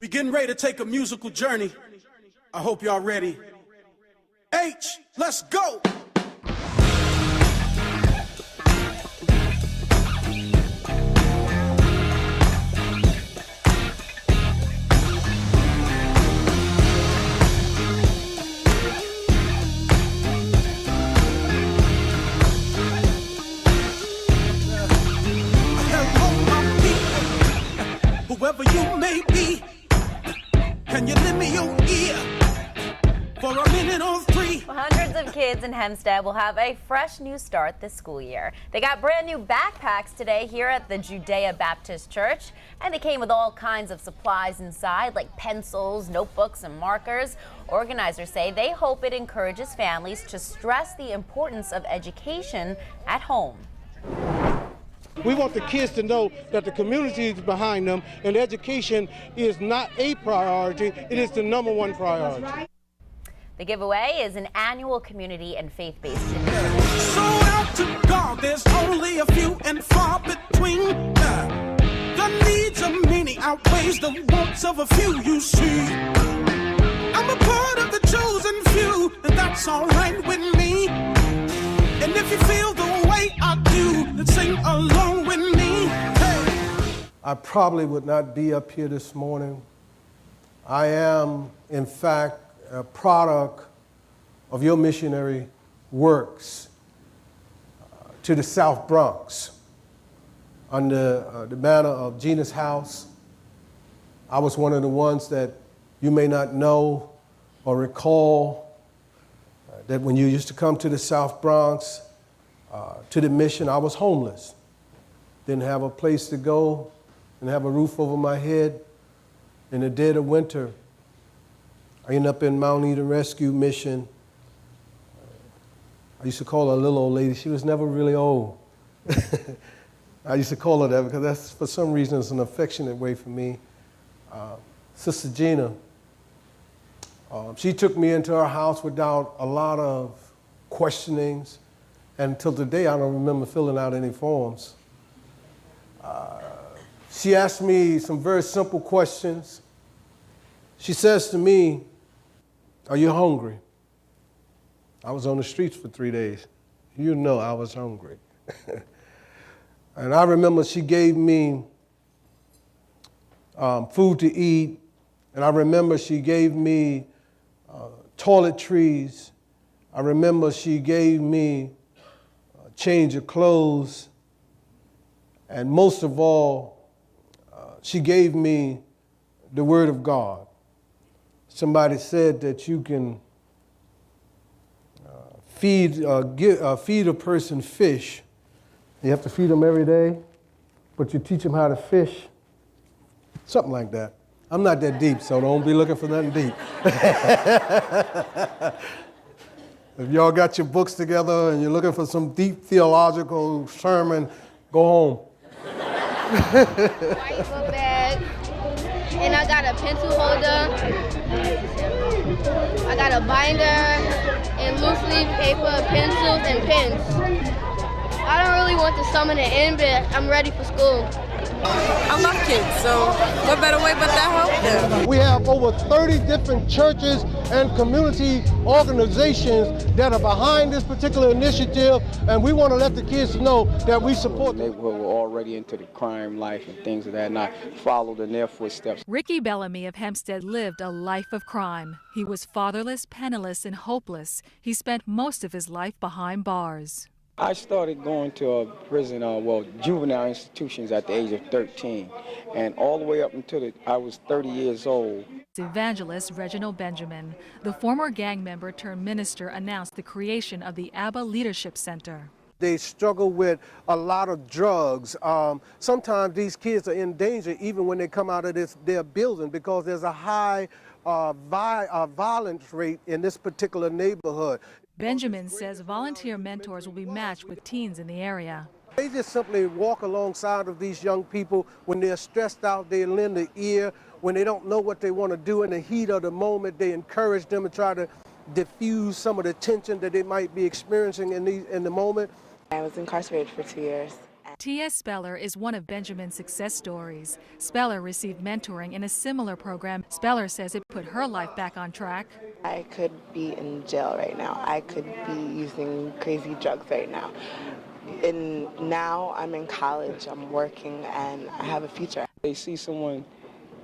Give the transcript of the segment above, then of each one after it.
We getting ready to take a musical journey. I hope y'all ready. H, let's go! Whoever you may be, can you lend me your ear for a minute or three? Hundreds of kids in Hempstead will have a fresh new start this school year. They got brand new backpacks today here at the Judea Baptist Church, and they came with all kinds of supplies inside, like pencils, notebooks, and markers. Organizers say they hope it encourages families to stress the importance of education at home. We want the kids to know that the community is behind them, and education is not a priority, it is the #1 priority. The giveaway is an annual community and faith-based initiative. So out to God, there's only a few and far between. The needs of many outweighs the wants of a few, you see. I'm a part of the chosen few, and that's all right with me. And if you feel the way I do, then sing along with me. Hey. I probably would not be up here this morning. I am, in fact, a product of your missionary works to the South Bronx under the banner of Gina's House. I was one of the ones that you may not know or recall that when you used to come to the South Bronx, to the mission, I was homeless. Didn't have a place to go, didn't have a roof over my head. In the dead of winter, I ended up in Mount Eden Rescue Mission. I used to call her a little old lady. She was never really old. I used to call her that because that's, for some reason, it's an affectionate way for me. Sister Gina, she took me into her house without a lot of questionings. And until today, I don't remember filling out any forms. She asked me some very simple questions. She says to me, "Are you hungry?" I was on the streets for 3 days. You know I was hungry. And I remember she gave me food to eat, and I remember she gave me toiletries. I remember she gave me change of clothes, and most of all, she gave me the Word of God. Somebody said that you can feed a person fish. You have to feed them every day, but you teach them how to fish. Something like that. I'm not that deep, so don't be looking for nothing deep. If y'all got your books together and you're looking for some deep theological sermon, go home. White book bag, and I got a pencil holder, I got a binder, and loose leaf paper, pencils, and pens. I don't really want the summer to end, but I'm ready for school. I love kids, so what better way but to help them? We have over 30 different churches and community organizations that are behind this particular initiative, and we want to let the kids know that we support them. They were already into the crime life and things of that, and I followed in their footsteps. Ricky Bellamy of Hempstead lived a life of crime. He was fatherless, penniless, and hopeless. He spent most of his life behind bars. I started going to a prison, juvenile institutions at the age of 13, and all the way up until I was 30 years old. Evangelist Reginald Benjamin, the former gang member turned minister, announced the creation of the ABBA Leadership Center. They struggle with a lot of drugs. Sometimes these kids are in danger even when they come out of their building because there's a high violence rate in this particular neighborhood. Benjamin says volunteer mentors will be matched with teens in the area. They just simply walk alongside of these young people when they're stressed out. They lend an ear. When they don't know what they want to do in the heat of the moment, they encourage them and try to diffuse some of the tension that they might be experiencing in the moment. I was incarcerated for 2 years. T.S. Speller is one of Benjamin's success stories. Speller received mentoring in a similar program. Speller says it put her life back on track. I could be in jail right now. I could be using crazy drugs right now. And now I'm in college, I'm working, and I have a future. They see someone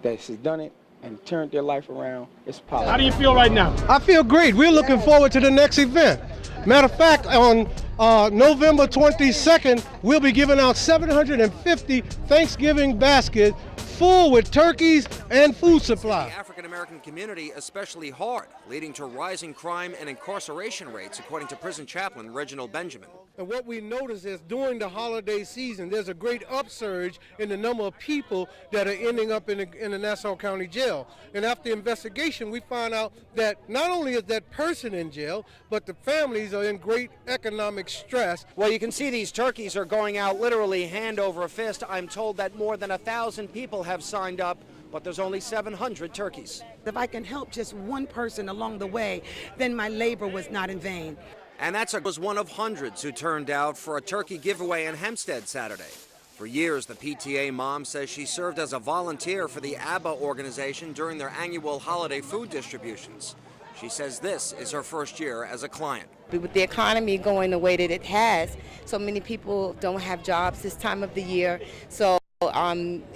that has done it and turned their life around, it's powerful. How do you feel right now? I feel great. We're looking forward to the next event. Matter of fact, on November 22nd, we'll be giving out 750 Thanksgiving baskets full with turkeys and food supply. The African-American community especially hard, leading to rising crime and incarceration rates, according to prison chaplain Reginald Benjamin. And what we notice is during the holiday season, there's a great upsurge in the number of people that are ending up in the Nassau County Jail. And after investigation, we find out that not only is that person in jail, but the families are in great economic stress. Well, you can see these turkeys are going out literally hand over fist. I'm told that more than 1,000 people have signed up, but there's only 700 turkeys. If I can help just one person along the way, then my labor was not in vain. And that was one of hundreds who turned out for a turkey giveaway in Hempstead Saturday. For years, the PTA mom says she served as a volunteer for the ABBA organization during their annual holiday food distributions. She says this is her first year as a client. With the economy going the way that it has, so many people don't have jobs this time of the year. So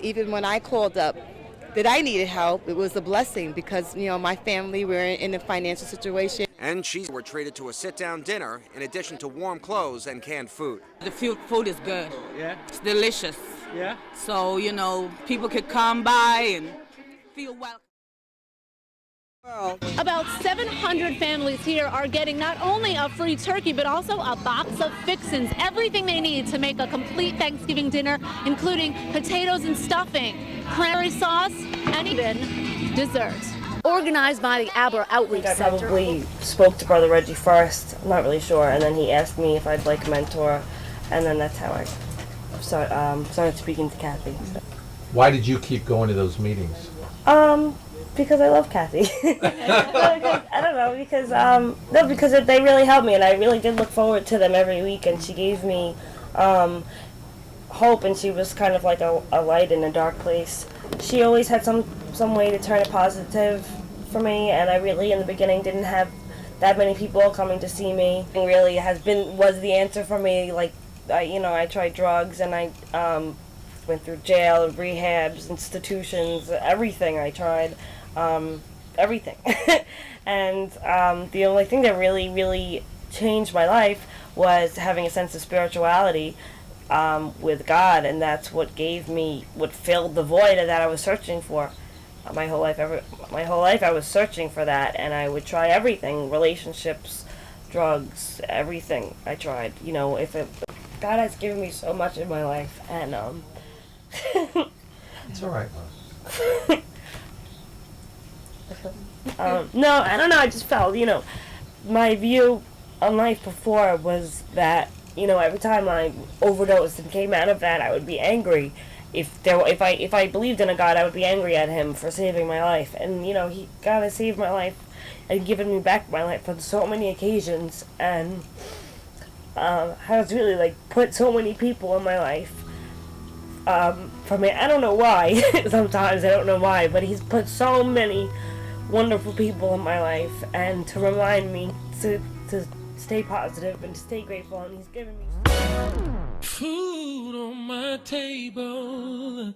even when I called up that I needed help, it was a blessing because, you know, my family, we're in a financial situation. And she were treated to a sit-down dinner in addition to warm clothes and canned food. The food is good. Yeah? It's delicious. Yeah? So, you know, people could come by and feel welcome. About 700 families here are getting not only a free turkey, but also a box of fixins, everything they need to make a complete Thanksgiving dinner, including potatoes and stuffing, cranberry sauce, and even dessert. Organized by the ABBA Outreach Center. I probably spoke to Brother Reggie first, I'm not really sure, and then he asked me if I'd like a mentor, and then that's how I started speaking to Kathy. Why did you keep going to those meetings? Because I love Kathy. I don't know, because they really helped me, and I really did look forward to them every week, and she gave me hope, and she was kind of like a light in a dark place. She always had some way to turn it positive for me, and I really, in the beginning, didn't have that many people coming to see me. It really was the answer for me. Like, I tried drugs, and I went through jail, rehabs, institutions, everything I tried. Everything. And the only thing that really, really changed my life was having a sense of spirituality with God, and that's what filled the void that I was searching for. My whole life I was searching for that, and I would try everything, relationships, drugs, everything I tried. You know, God has given me so much in my life, and It's all right, Mom. No, I don't know, I just felt, my view on life before was that, every time I overdosed and came out of that, I would be angry. If I believed in a God, I would be angry at him for saving my life. And, God has saved my life and given me back my life on so many occasions, and has really, put so many people in my life. For me, I don't know why, sometimes I don't know why, but he's put so many wonderful people in my life, and to remind me to stay positive and to stay grateful, and he's given me food on my table,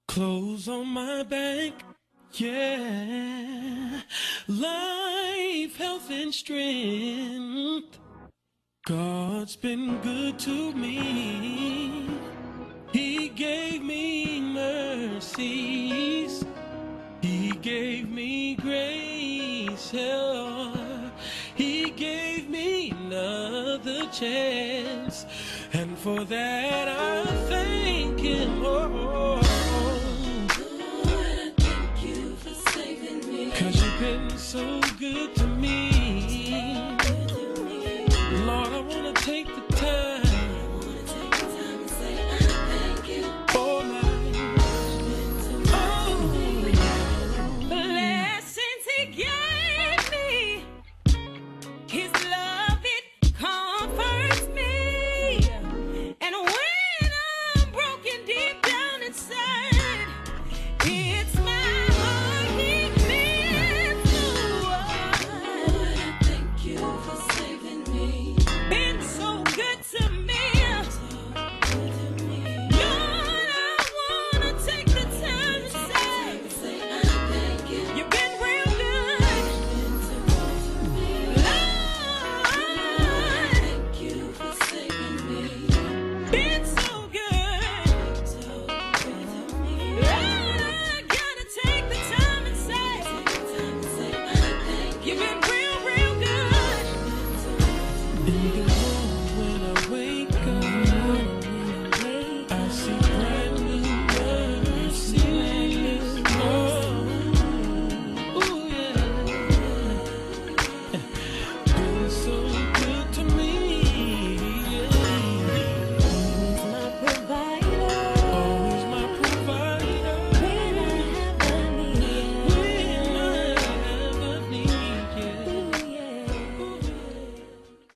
clothes on my back, yeah, life, health, and strength. God's been good to me. He gave me mercies. He gave me grace, yeah. He gave me another chance, and for that I thank him. Oh, Lord, I thank you for saving me, 'cause you've been so good to me. Lord, I wanna take